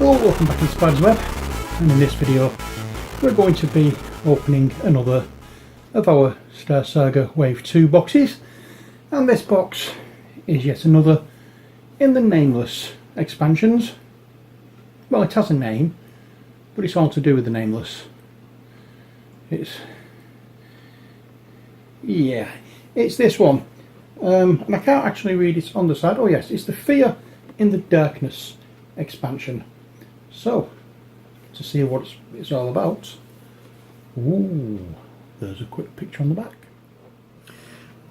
Hello, welcome back to Spider's Web, and in this video we're going to be opening another of our Star Saga Wave 2 boxes, and this box is yet another in the Nameless expansions. Well, it has a name, but it's all to do with the Nameless. It's this one, and I can't actually read it on the side. Oh yes, it's the Fear in the Darkness expansion. So, to see what it's all about, ooh, there's a quick picture on the back.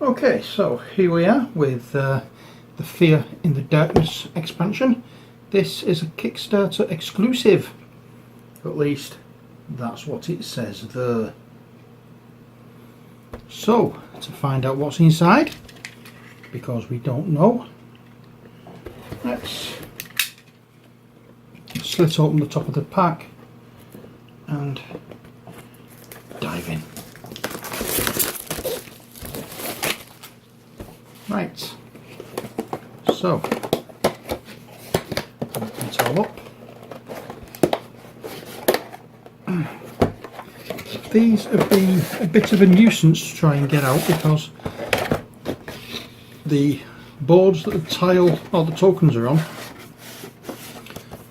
Okay, so here we are with the Fear in the Darkness expansion. This is a Kickstarter exclusive, at least that's what it says there. So, to find out what's inside, because we don't know, let's slit open the top of the pack and dive in. Right, so open it all up. These have been a bit of a nuisance to try and get out because the boards that the tile or the tokens are on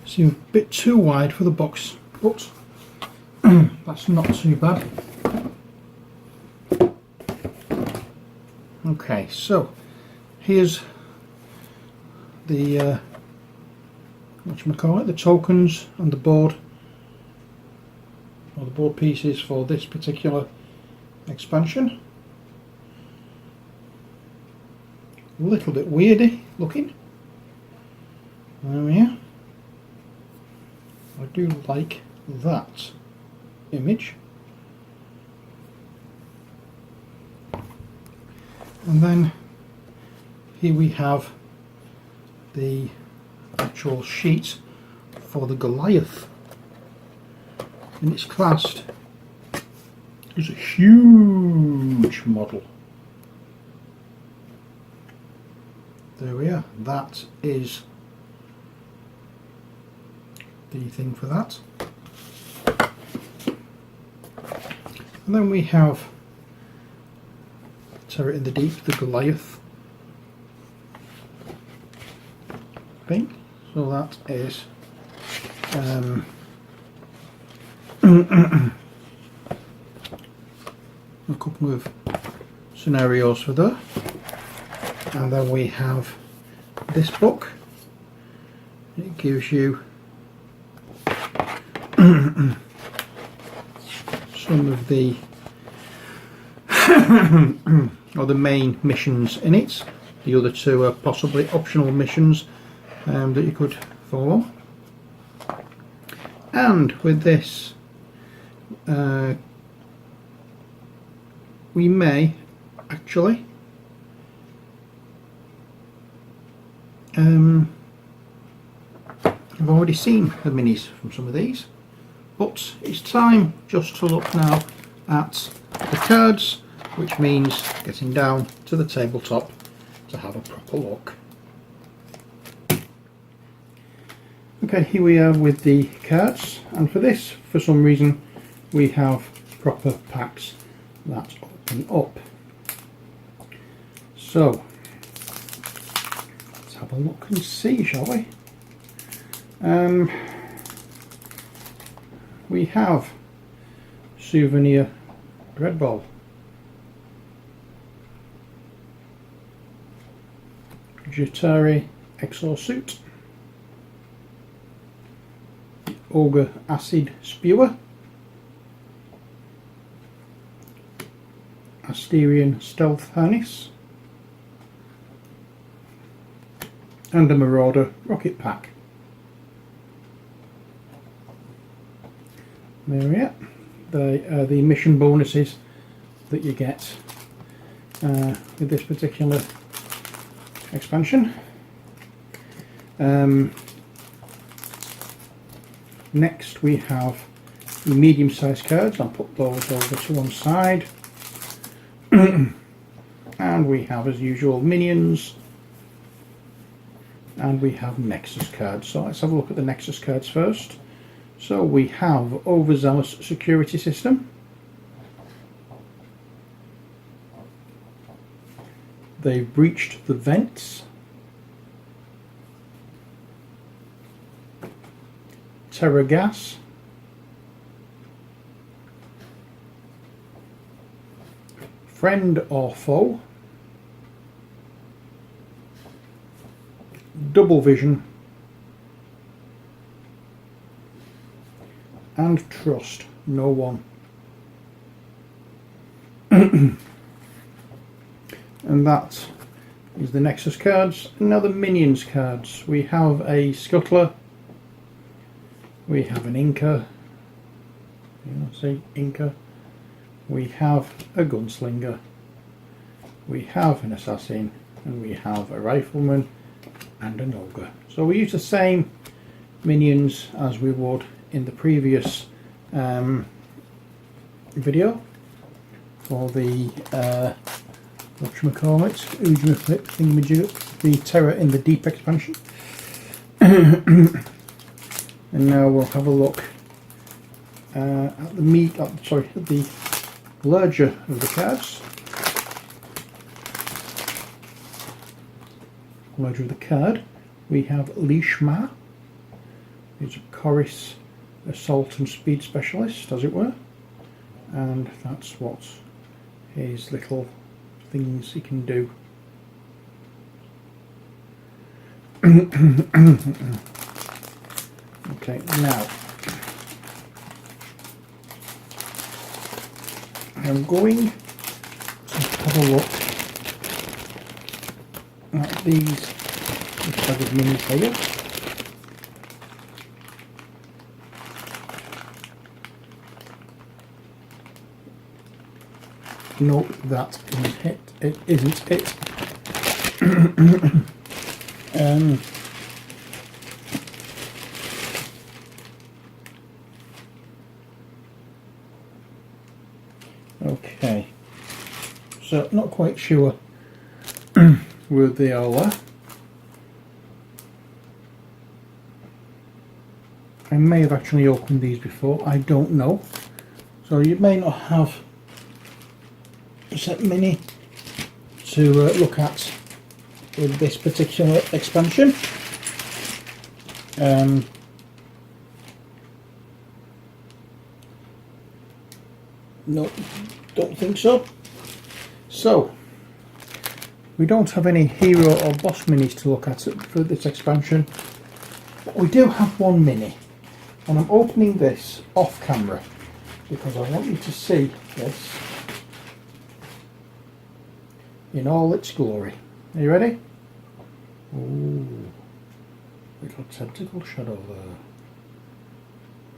seem a bit too wide for the box, but that's not too bad. Okay, so here's the the tokens and the board, or the board pieces for this particular expansion. A little bit weirdy looking. There we are. I do like that image. And then here we have the actual sheet for the Goliath, and it's classed as a huge model. There we are, that is the thing for that. And then we have Terror in the Deep, the Goliath thing. So that is a couple of scenarios for there. And then we have this book. It gives you some of the or the main missions in it. The other two are possibly optional missions that you could follow. And with this we may actually I've already seen the minis from some of these, but it's time just to look now at the cards, which means getting down to the tabletop to have a proper look. Okay, here we are with the cards, and for this, for some reason, we have proper packs that open up. So let's have a look and see, shall we? We have Souvenir Bread Ball, Jatari Exosuit, Ogre Acid Spewer, Asterian Stealth Harness, and a Marauder Rocket Pack. There we are. They are the mission bonuses that you get with this particular expansion. Next we have the medium-sized cards. I'll put those over to one side. And we have, as usual, minions, and we have Nexus cards. So let's have a look at the Nexus cards first. So we have Overzealous Security System. They've breached the vents. Terror Gas. Friend or Foe. Double Vision. And Trust No One. And that is the Nexus cards. Now the Minions cards. We have a Scuttler. We have an Inker. See, Inker. We have a Gunslinger. We have an Assassin. And we have a Rifleman and an Ogre. So we use the same minions as we would in the previous video for the whatchamacallit, Flip thingamajig, the Terror in the Deep expansion. And now we'll have a look at the larger of the cards. Larger of the card, we have Lishma. He's a Chorus Assault and Speed Specialist, as it were, and that's what his little things he can do. Okay, now I'm going to have a look at these bag of minis here. No, that isn't it. It isn't it. Okay, so not quite sure where they are. I may have actually opened these before, I don't know. So you may not have a set mini to look at with this particular expansion. No, don't think so. So we don't have any hero or boss minis to look at for this expansion, but we do have one mini, and I'm opening this off camera because I want you to see this in all its glory. Are you ready? Ooh, little tentacle shadow there.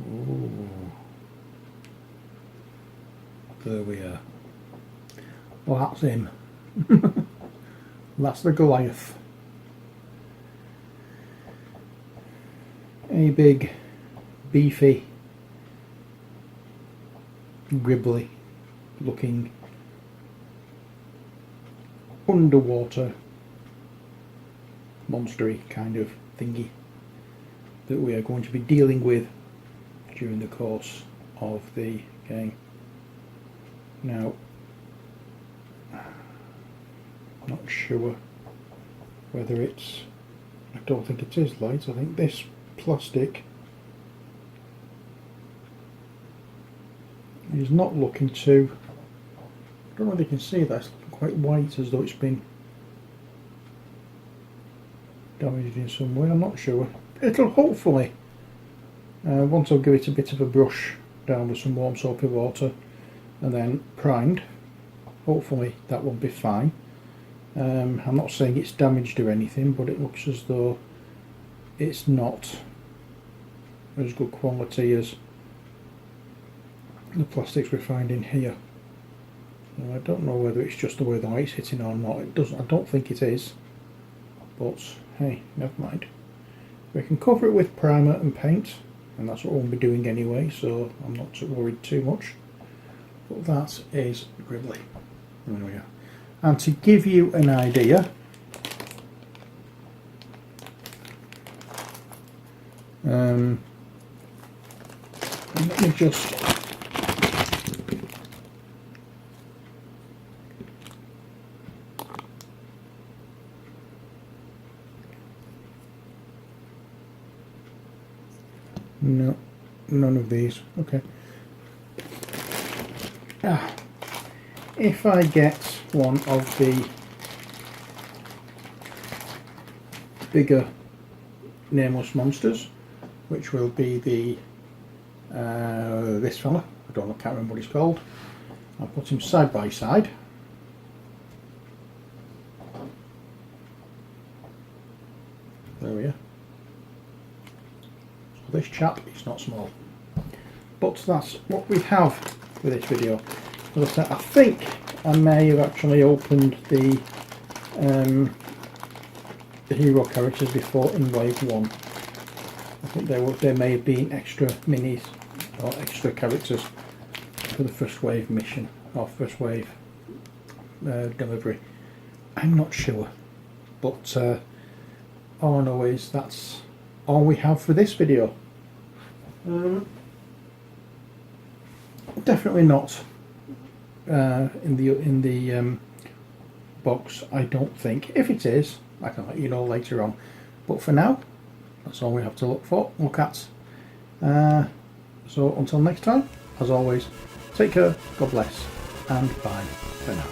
Ooh, there we are. Well, that's him. That's the Goliath. A big, beefy, gribbly looking underwater monstery kind of thingy that we are going to be dealing with during the course of the game. Now, I'm not sure whether it's, I don't think it is light. I think this plastic is not looking too, I don't know if you can see that, it's quite white as though it's been damaged in some way. I'm not sure. It'll hopefully, once I'll give it a bit of a brush down with some warm soapy water and then primed, hopefully that will be fine. I'm not saying it's damaged or anything, but it looks as though it's not as good quality as the plastics we're finding here. Now, I don't know whether it's just the way the light's hitting or not. It doesn't. I don't think it is, but hey, never mind. We can cover it with primer and paint, and that's what we'll be doing anyway, so I'm not too worried too much. But that is Gribbly. There we are. And to give you an idea Let me just no, none of these. Okay. If I get one of the bigger nameless monsters, which will be the this fella, I can't remember what he's called. I'll put him side by side. There we are. So this chap is not small, but that's what we have for this video. As I said, I think I may have actually opened the hero characters before in wave 1. I think there may have been extra minis or extra characters for the first wave mission or first wave delivery. I'm not sure, but all I know is that's all we have for this video. Definitely not in the box, I don't think. If it is, I can let you know later on, but for now that's all we have to look at. So until next time, as always, take care, God bless, and bye for now.